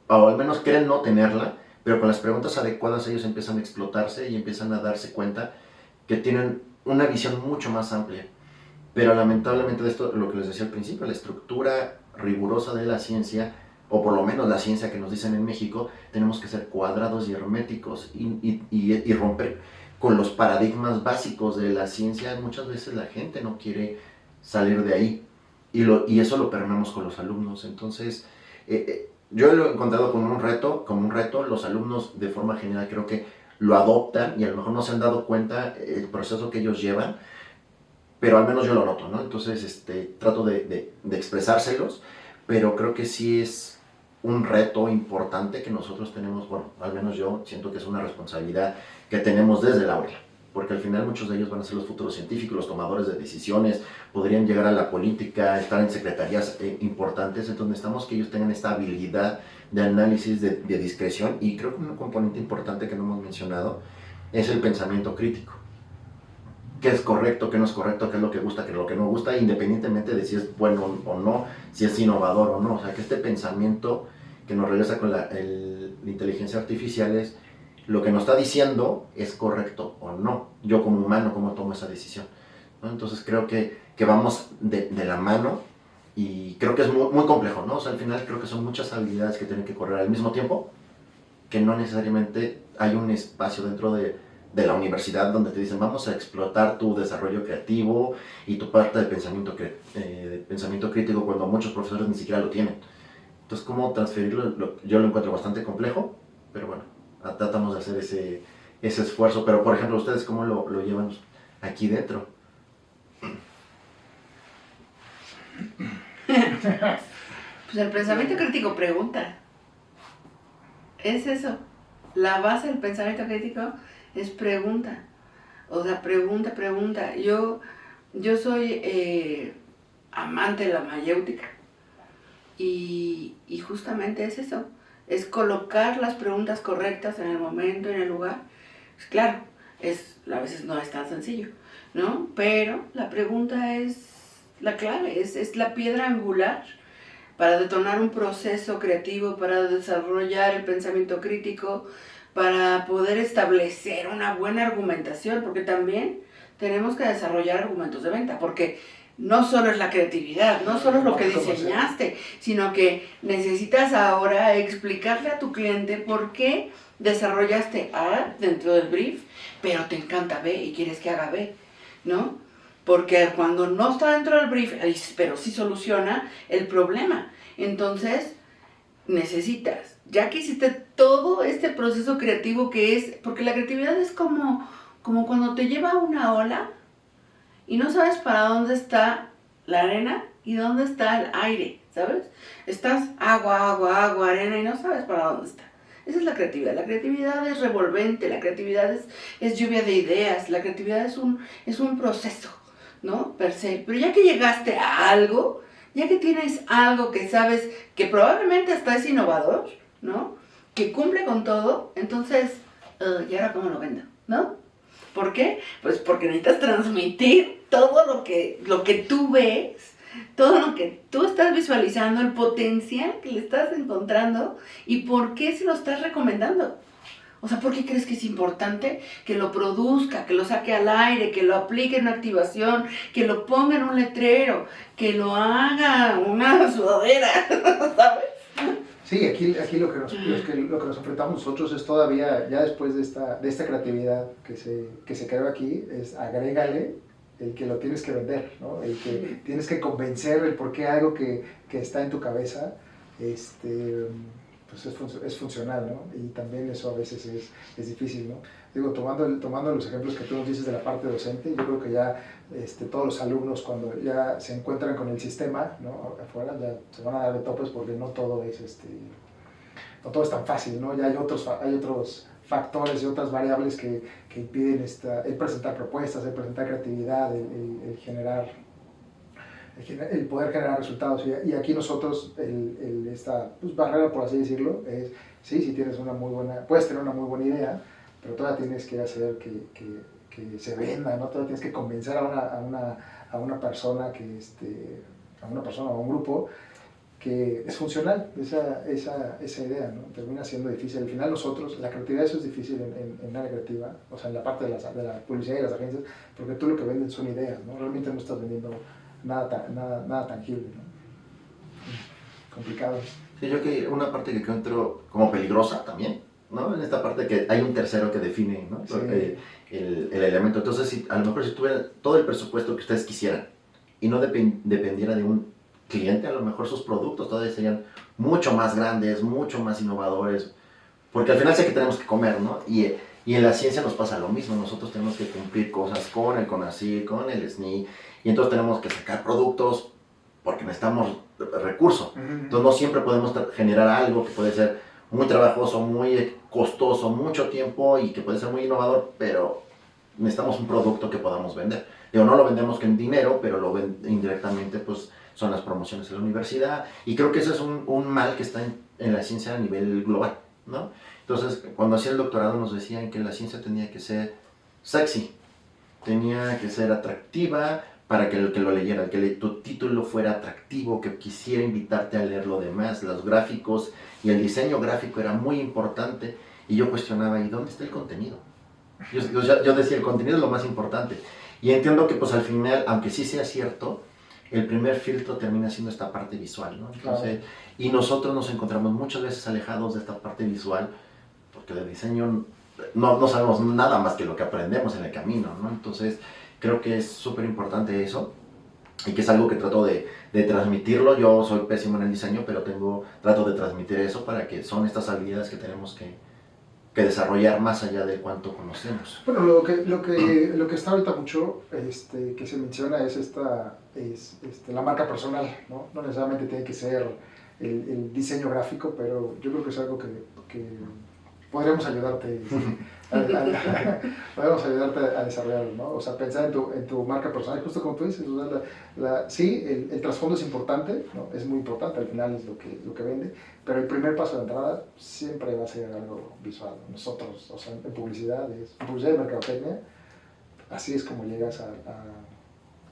o al menos creen no tenerla, pero con las preguntas adecuadas ellos empiezan a explotarse y empiezan a darse cuenta que tienen una visión mucho más amplia. Pero lamentablemente de esto, lo que les decía al principio, la estructura rigurosa de la ciencia, o por lo menos la ciencia que nos dicen en México, tenemos que ser cuadrados y herméticos y romper con los paradigmas básicos de la ciencia. Muchas veces la gente no quiere salir de ahí y eso lo permeamos con los alumnos. Entonces, yo lo he encontrado como un reto, los alumnos de forma general creo que lo adoptan y a lo mejor no se han dado cuenta el proceso que ellos llevan, pero al menos yo lo noto, ¿no? Entonces trato de expresárselos, pero creo que sí es un reto importante que nosotros tenemos, bueno, al menos yo siento que es una responsabilidad que tenemos desde el aula, porque al final muchos de ellos van a ser los futuros científicos, los tomadores de decisiones, podrían llegar a la política, estar en secretarías importantes, entonces necesitamos que ellos tengan esta habilidad de análisis, de discreción, y creo que un componente importante que no hemos mencionado es el pensamiento crítico. Qué es correcto, qué no es correcto, qué es lo que gusta, qué es lo que no gusta, independientemente de si es bueno o no, si es innovador o no. O sea, que este pensamiento que nos regresa con la inteligencia artificial es lo que nos está diciendo es correcto o no. Yo como humano, ¿cómo tomo esa decisión? ¿No? Entonces creo que vamos de la mano y creo que es muy, muy complejo, ¿no? O sea, al final creo que son muchas habilidades que tienen que correr al mismo tiempo, que no necesariamente hay un espacio dentro de de la universidad donde te dicen vamos a explotar tu desarrollo creativo y tu parte de pensamiento crítico cuando muchos profesores ni siquiera lo tienen. Entonces, ¿cómo transferirlo? Yo lo encuentro bastante complejo, pero bueno, tratamos de hacer ese esfuerzo. Pero, por ejemplo, ¿ustedes cómo lo llevan aquí dentro? Pues el pensamiento crítico pregunta. Es eso. La base del pensamiento crítico es pregunta. O sea, pregunta. Yo soy amante de la mayéutica. Y justamente es eso. Es colocar las preguntas correctas en el momento, en el lugar. Pues claro, a veces no es tan sencillo, ¿no? Pero la pregunta es la clave, es la piedra angular para detonar un proceso creativo, para desarrollar el pensamiento crítico, para poder establecer una buena argumentación, porque también tenemos que desarrollar argumentos de venta, porque no solo es la creatividad, no solo es lo que diseñaste, sino que necesitas ahora explicarle a tu cliente por qué desarrollaste A dentro del brief, pero te encanta B y quieres que haga B, ¿no? Porque cuando no está dentro del brief, pero sí soluciona el problema. Entonces, necesitas, ya que hiciste todo este proceso creativo que es, porque la creatividad es como cuando te lleva una ola y no sabes para dónde está la arena y dónde está el aire, ¿sabes? Estás agua, arena y no sabes para dónde está. Esa es la creatividad. La creatividad es revolvente, la creatividad es lluvia de ideas, la creatividad es un proceso, ¿no? Per se. Pero ya que llegaste a algo, ya que tienes algo que sabes que probablemente hasta es innovador, ¿no? Que cumple con todo, entonces, ¿y ahora cómo lo vendo? ¿No? ¿Por qué? Pues porque necesitas transmitir todo lo que tú ves, todo lo que tú estás visualizando, el potencial que le estás encontrando y por qué se lo estás recomendando. O sea, ¿por qué crees que es importante que lo produzca, que lo saque al aire, que lo aplique en una activación, que lo ponga en un letrero, que lo haga una sudadera, ¿sabes? Sí, aquí lo que nos enfrentamos nosotros es todavía, ya después de esta creatividad que se creó aquí, es agrégale el que lo tienes que vender, ¿no? El que tienes que convencer el por qué algo que está en tu cabeza pues es funcional, ¿no? Y también eso a veces es difícil, ¿no? Digo, tomando los ejemplos que tú nos dices de la parte docente, yo creo que ya todos los alumnos cuando ya se encuentran con el sistema, ¿no? Afuera ya se van a dar de topes porque no todo es tan fácil, ¿no? Ya hay otros factores y otras variables que impiden el presentar propuestas, el presentar creatividad, el poder generar resultados. Y aquí nosotros, esta barrera, por así decirlo, es, sí, si tienes puedes tener una muy buena idea, pero todavía tienes que hacer que se venda, ¿no? Todavía tienes que convencer a una persona o a un grupo que es funcional, esa idea, ¿no? Termina siendo difícil. Al final la creatividad, eso es difícil en la área creativa, o sea, en la parte de la publicidad y las agencias, porque tú lo que vendes son ideas, ¿no? Realmente no estás vendiendo nada tangible, ¿no? Complicado. Sí, yo que una parte que encuentro como peligrosa también, ¿no? En esta parte que hay un tercero que define, ¿no? Sí. El elemento. Entonces, a lo mejor si tuviera todo el presupuesto que ustedes quisieran y no dependiera de un cliente, a lo mejor sus productos todavía serían mucho más grandes, mucho más innovadores, porque al final sé que tenemos que comer, ¿no? Y en la ciencia nos pasa lo mismo, nosotros tenemos que cumplir cosas con el CONACYT, con el SNI, y entonces tenemos que sacar productos porque necesitamos recursos. Entonces no siempre podemos generar algo que puede ser muy trabajoso, muy costoso, mucho tiempo y que puede ser muy innovador, pero necesitamos un producto que podamos vender. Digo, no lo vendemos con dinero, pero indirectamente pues son las promociones en la universidad, y creo que eso es un mal que está en la ciencia a nivel global, ¿no? Entonces, cuando hacía el doctorado nos decían que la ciencia tenía que ser sexy, tenía que ser atractiva para que el que lo leyera, tu título fuera atractivo, que quisiera invitarte a leer lo demás, los gráficos y el diseño gráfico era muy importante, y yo cuestionaba, ¿y dónde está el contenido? Yo decía, el contenido es lo más importante, y entiendo que pues al final, aunque sí sea cierto, el primer filtro termina siendo esta parte visual, ¿no? Entonces, y nosotros nos encontramos muchas veces alejados de esta parte visual, porque de diseño no sabemos nada más que lo que aprendemos en el camino, ¿no? Entonces, creo que es súper importante eso y que es algo que trato de transmitirlo. Yo soy pésimo en el diseño, pero trato de transmitir eso para que son estas habilidades que tenemos que desarrollar más allá de cuánto conocemos. Bueno, lo que está ahorita mucho, que se menciona es la marca personal, ¿no? No necesariamente tiene que ser el diseño gráfico, pero yo creo que es algo que podremos ayudarte, podemos ayudarte a desarrollarlo, ¿no? O sea, pensar en tu marca personal, justo como tú dices, o sea, sí, el trasfondo es importante, ¿no? Es muy importante, al final es lo que vende, pero el primer paso de entrada siempre va a ser algo visual. Nosotros, o sea, en publicidad y mercadotecnia, así es como llegas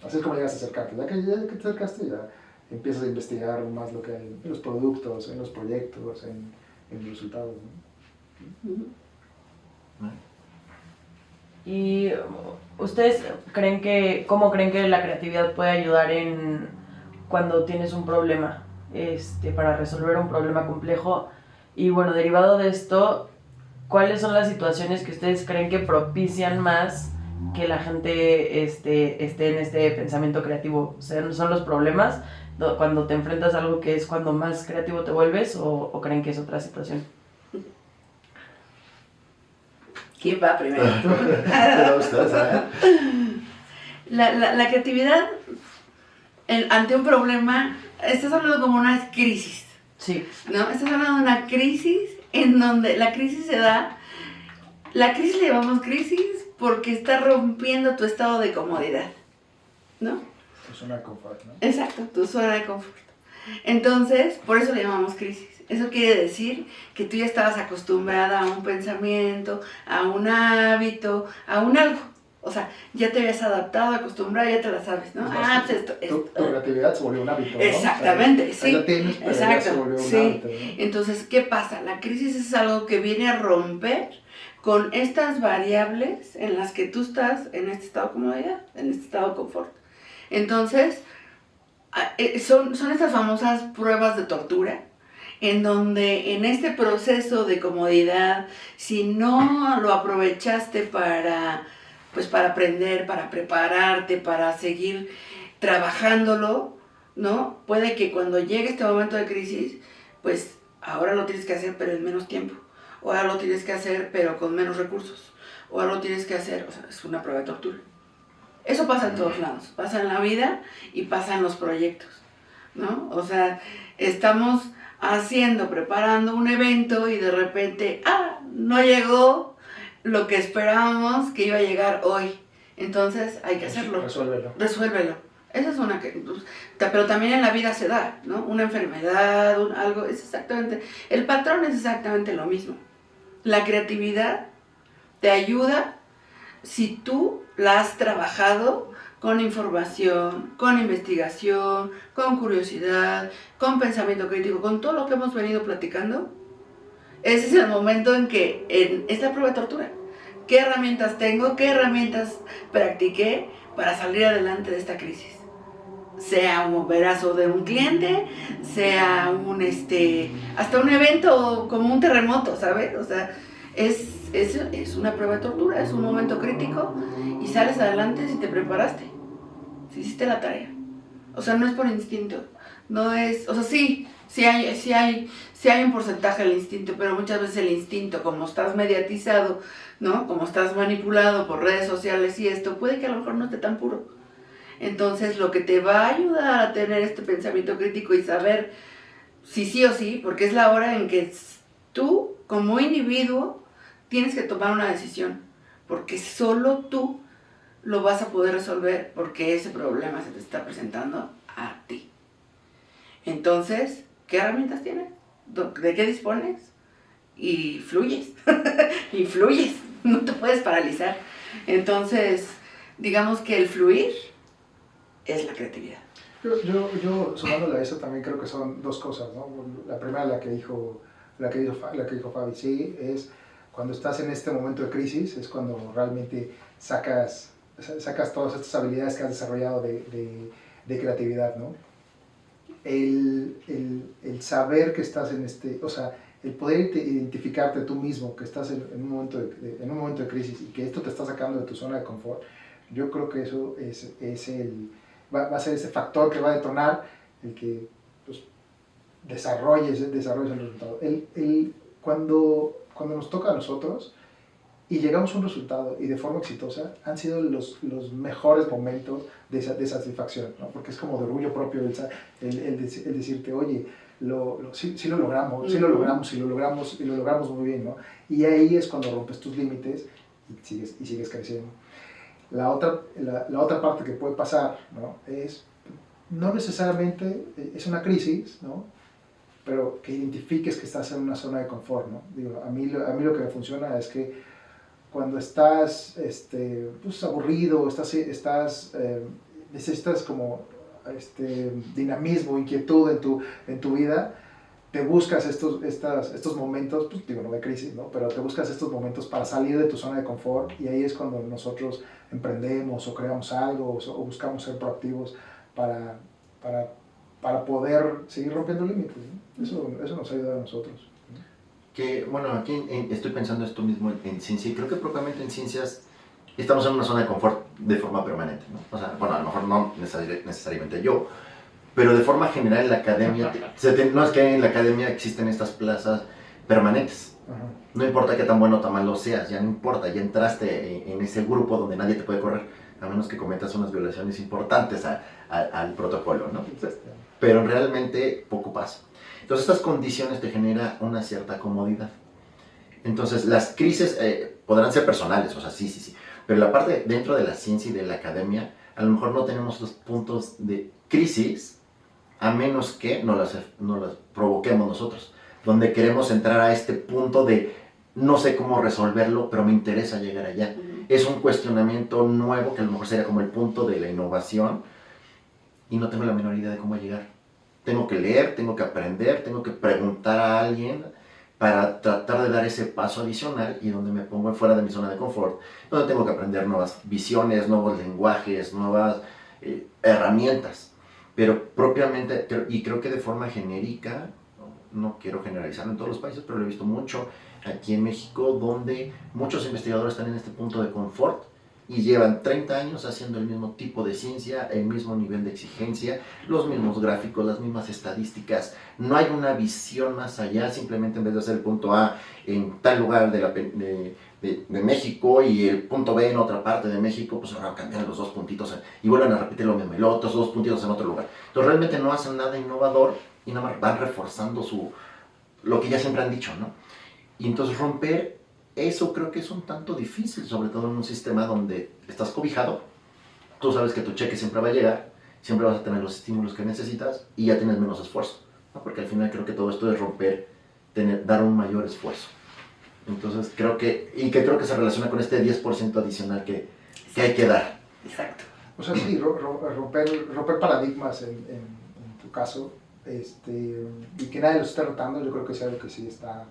así es como llegas a acercarte. Ya que te acercaste, ya empiezas a investigar más lo que hay en los productos, en los proyectos, en los resultados, ¿no? ¿Y ustedes cómo creen que la creatividad puede ayudar cuando tienes un problema, para resolver un problema complejo? Y bueno, derivado de esto, ¿cuáles son las situaciones que ustedes creen que propician más que la gente esté en este pensamiento creativo? ¿Son los problemas cuando te enfrentas a algo que es cuando más creativo te vuelves, o creen que es otra situación? ¿Quién va primero? La creatividad ante un problema, estás hablando como una crisis. Sí. ¿No? Estás hablando de una crisis en donde la crisis se da. La crisis le llamamos crisis porque está rompiendo tu estado de comodidad, ¿no? Tu zona de confort, ¿no? Exacto, tu zona de confort. Entonces, por eso le llamamos crisis. Eso quiere decir que tú ya estabas acostumbrada a un pensamiento, a un hábito, a un algo. O sea, ya te habías adaptado, acostumbrado, ya te la sabes, ¿no? Pues tu creatividad se volvió un hábito, ¿no? Exactamente, sí. Ya tienes, pero exacto, ya se volvió un sí. hábito, ¿no? Entonces, ¿qué pasa? La crisis es algo que viene a romper con estas variables en las que tú estás en este estado de comodidad, en este estado de confort. Entonces, son estas famosas pruebas de tortura, en donde en este proceso de comodidad, si no lo aprovechaste para aprender, para prepararte, para seguir trabajándolo, ¿no? Puede que cuando llegue este momento de crisis, pues ahora lo tienes que hacer, pero en menos tiempo. O ahora lo tienes que hacer, pero con menos recursos. O ahora lo tienes que hacer, o sea, es una prueba de tortura. Eso pasa en todos lados, pasa en la vida y pasa en los proyectos, ¿no? O sea, estamos preparando un evento y de repente, no llegó lo que esperábamos que iba a llegar hoy. Entonces hay que hacerlo. Resuélvelo. Esa es una que, pero también en la vida se da, ¿no? Una enfermedad, algo, es exactamente, el patrón es exactamente lo mismo. La creatividad te ayuda si tú la has trabajado con información, con investigación, con curiosidad, con pensamiento crítico, con todo lo que hemos venido platicando. Ese es el momento en que, en esta prueba de tortura, ¿qué herramientas tengo? ¿Qué herramientas practiqué para salir adelante de esta crisis? Sea un bomberazo de un cliente, sea hasta un evento como un terremoto, ¿sabes? O sea, es una prueba de tortura, es un momento crítico y sales adelante si te preparaste, si hiciste la tarea. O sea, no es por instinto, no es, o sea, sí hay un porcentaje del instinto, pero muchas veces el instinto, como estás mediatizado, ¿no? Como estás manipulado por redes sociales y esto, puede que a lo mejor no esté tan puro. Entonces, lo que te va a ayudar a tener este pensamiento crítico y saber si sí o sí, porque es la hora en que tú, como individuo, tienes que tomar una decisión, porque solo tú lo vas a poder resolver, porque ese problema se te está presentando a ti. Entonces, ¿qué herramientas tienes? ¿De qué dispones? Y fluyes, y fluyes, no te puedes paralizar. Entonces, digamos que el fluir es la creatividad. Yo sumándole a eso también creo que son dos cosas, ¿no? La primera, la que dijo Fabi, sí, es cuando estás en este momento de crisis, es cuando realmente sacas todas estas habilidades que has desarrollado de creatividad, ¿no? El saber que estás en el poder identificarte tú mismo, que estás en un momento de crisis y que esto te está sacando de tu zona de confort, yo creo que eso va a ser ese factor que va a detonar el que pues, desarrolles el resultado. Cuando nos toca a nosotros y llegamos a un resultado y de forma exitosa, han sido los mejores momentos de satisfacción, ¿no? Porque es como de orgullo propio el decirte, oye, sí lo logramos, y lo logramos muy bien, ¿no? Y ahí es cuando rompes tus límites y sigues creciendo. La otra parte que puede pasar, ¿no? No necesariamente es una crisis, ¿no? Pero que identifiques que estás en una zona de confort, ¿no? Digo, a mí lo que me funciona es que cuando estás pues aburrido, necesitas como dinamismo, inquietud en tu vida, te buscas estos momentos, pues digo, no de crisis, ¿no? Pero te buscas estos momentos para salir de tu zona de confort, y ahí es cuando nosotros emprendemos o creamos algo o buscamos ser proactivos para poder seguir rompiendo límites, ¿no? Eso nos ayuda a nosotros. Que, bueno, aquí estoy pensando esto mismo en ciencia, y creo que propiamente en ciencias estamos en una zona de confort de forma permanente, ¿no? O sea, bueno, a lo mejor no necesariamente yo, pero de forma general en la academia, no es que en la academia existen estas plazas permanentes. Ajá. No importa qué tan bueno o tan malo seas, ya no importa, ya entraste en ese grupo donde nadie te puede correr, a menos que cometas unas violaciones importantes al protocolo, ¿no? Pero realmente poco pasa. Entonces estas condiciones te generan una cierta comodidad. Entonces las crisis podrán ser personales, o sea, sí, pero la parte dentro de la ciencia y de la academia, a lo mejor no tenemos los puntos de crisis, a menos que no las provoquemos nosotros, donde queremos entrar a este punto de no sé cómo resolverlo, pero me interesa llegar allá. Es un cuestionamiento nuevo que a lo mejor sería como el punto de la innovación, y no tengo la menor idea de cómo llegar. Tengo que leer, tengo que aprender, tengo que preguntar a alguien para tratar de dar ese paso adicional, y donde me pongo fuera de mi zona de confort, donde tengo que aprender nuevas visiones, nuevos lenguajes, nuevas herramientas. Pero propiamente, y creo que de forma genérica, no quiero generalizar en todos los países, pero lo he visto mucho aquí en México, donde muchos investigadores están en este punto de confort y llevan 30 años haciendo el mismo tipo de ciencia, el mismo nivel de exigencia, los mismos gráficos, las mismas estadísticas. No hay una visión más allá, simplemente en vez de hacer el punto A en tal lugar de México y el punto B en otra parte de México, pues ahora cambian los dos puntitos y vuelven a repetir lo mismo, y los otros dos puntitos en otro lugar. Entonces realmente no hacen nada innovador y nada más van reforzando lo que ya siempre han dicho, ¿no? Y entonces romper eso creo que es un tanto difícil, sobre todo en un sistema donde estás cobijado, tú sabes que tu cheque siempre va a llegar, siempre vas a tener los estímulos que necesitas y ya tienes menos esfuerzo, ¿no? Porque al final creo que todo esto es romper, dar un mayor esfuerzo. Entonces creo que se relaciona con este 10% adicional que hay que dar. Exacto. O sea, sí, romper paradigmas en tu caso, y que nadie los esté rotando, yo creo que es algo que sí está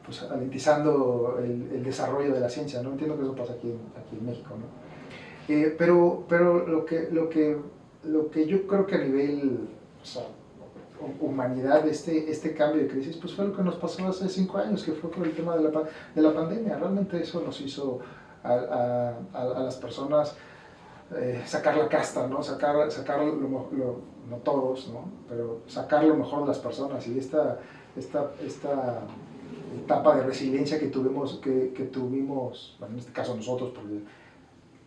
pues alentizando el desarrollo de la ciencia, ¿no? Entiendo que eso pasa aquí en México, ¿no? Pero lo que yo creo que a nivel, o sea, humanidad, este cambio de crisis, pues fue lo que nos pasó hace 5 años, que fue por el tema de la pandemia. Realmente eso nos hizo a las personas sacar la casta, ¿no? Sacar no todos, ¿no? Pero sacar lo mejor de las personas, y esta etapa de resiliencia que tuvimos, bueno, en este caso nosotros, porque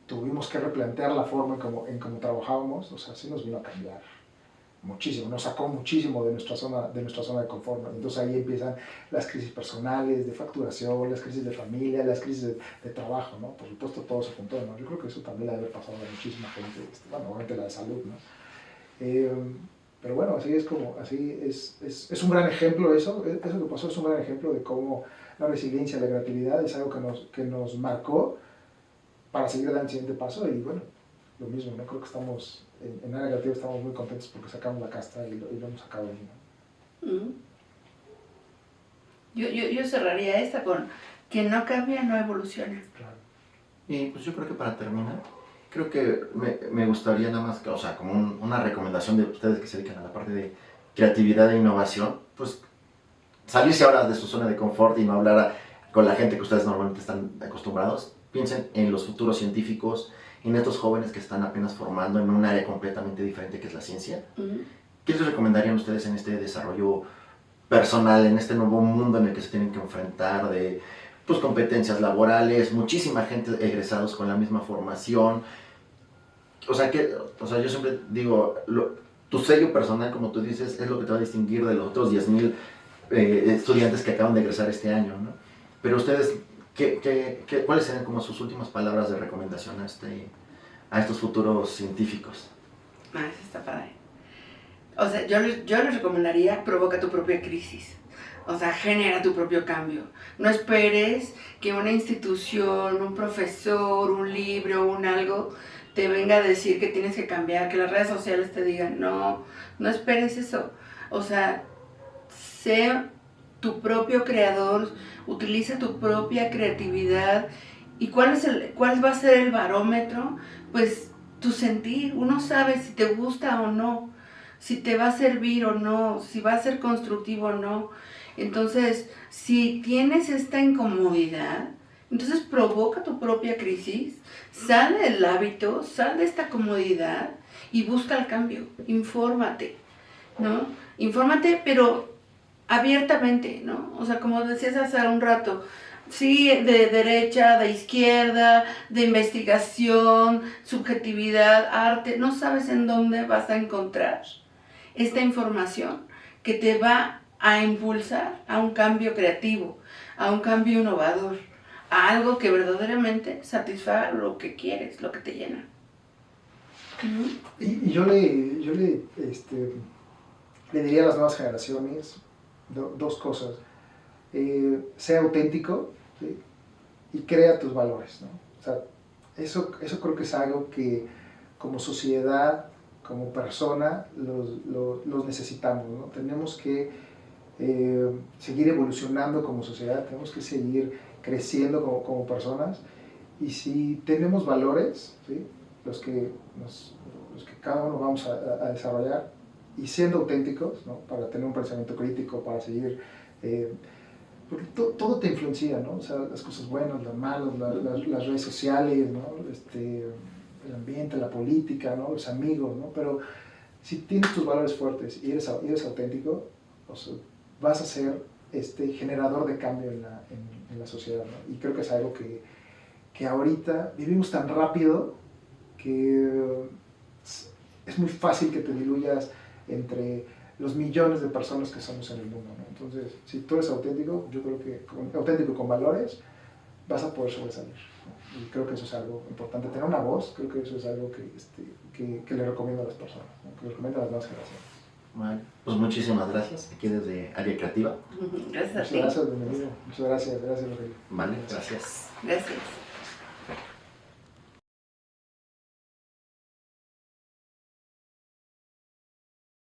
tuvimos que replantear la forma en cómo trabajábamos, o sea, sí nos vino a cambiar muchísimo, nos sacó muchísimo de nuestra zona de confort, ¿no? Entonces ahí empiezan las crisis personales, de facturación, las crisis de familia, las crisis de trabajo, ¿no? Por supuesto todo se juntó, ¿no? Yo creo que eso también le debe haber pasado a muchísima gente, bueno, obviamente la de salud, ¿no? Pero bueno, así es un gran ejemplo eso que pasó, es un gran ejemplo de cómo la resiliencia, la creatividad es algo que nos marcó para seguir dando el siguiente paso. Y bueno, lo mismo, ¿no? Creo que estamos, en área creativa estamos muy contentos porque sacamos la casta y lo hemos sacado bien, ¿no? Yo cerraría esta con: quien no cambia no evoluciona. Claro. Y pues yo creo que para terminar, creo que me gustaría nada más, o sea, como una recomendación de ustedes que se dedican a la parte de creatividad e innovación, pues salirse ahora de su zona de confort y no hablar con la gente que ustedes normalmente están acostumbrados. Piensen en los futuros científicos, en estos jóvenes que están apenas formando en un área completamente diferente que es la ciencia. ¿Qué les recomendarían ustedes en este desarrollo personal, en este nuevo mundo en el que se tienen que enfrentar de pues, competencias laborales, muchísima gente egresados con la misma formación? O sea, yo siempre digo, tu sello personal, como tú dices, es lo que te va a distinguir de los otros 10,000 estudiantes que acaban de egresar este año, ¿no? Pero ustedes, ¿cuáles serían como sus últimas palabras de recomendación a estos futuros científicos? Eso está padre. O sea, yo les recomendaría, provoca tu propia crisis. O sea, genera tu propio cambio. No esperes que una institución, un profesor, un libro, un algo, te venga a decir que tienes que cambiar, que las redes sociales te digan, no esperes eso. O sea, sé tu propio creador, utiliza tu propia creatividad. ¿Y cuál va a ser el barómetro? Pues tu sentir. Uno sabe si te gusta o no, si te va a servir o no, si va a ser constructivo o no. Entonces, si tienes esta incomodidad, entonces provoca tu propia crisis, sal del hábito, sal de esta comodidad y busca el cambio. Infórmate, ¿no? Infórmate, pero abiertamente, ¿no? O sea, como decías hace un rato, sí, de derecha, de izquierda, de investigación, subjetividad, arte, no sabes en dónde vas a encontrar esta información que te va a impulsar a un cambio creativo, a un cambio innovador, a algo que verdaderamente satisfaga lo que quieres, lo que te llena. Y yo le diría a las nuevas generaciones dos cosas. Sea auténtico, ¿sí? Y crea tus valores, ¿no? O sea, eso creo que es algo que como sociedad, como persona, los necesitamos, ¿no? Tenemos que seguir evolucionando como sociedad, tenemos que seguir creciendo como personas, y si tenemos valores, ¿sí? los que cada uno vamos a desarrollar, y siendo auténticos, ¿no? Para tener un pensamiento crítico, para seguir, porque todo te influencia, ¿no? O sea, las cosas buenas, las malas, las redes sociales, ¿no? El ambiente, la política, ¿no? Los amigos, ¿no? Pero si tienes tus valores fuertes y eres auténtico, o sea, vas a ser generador de cambio en la sociedad, ¿no? Y creo que es algo que ahorita vivimos tan rápido que es muy fácil que te diluyas entre los millones de personas que somos en el mundo, ¿no? Entonces, si tú eres auténtico, yo creo que auténtico con valores, vas a poder sobresalir, ¿no? Y creo que eso es algo importante. Tener una voz, creo que eso es algo que le recomiendo a las personas, ¿no? Que le recomiendo a las nuevas generaciones. Bueno, pues muchísimas gracias, aquí desde Área Creativa. Gracias a ti. Muchas gracias, bienvenido. Muchas gracias, Rogelio. Vale, gracias. Gracias.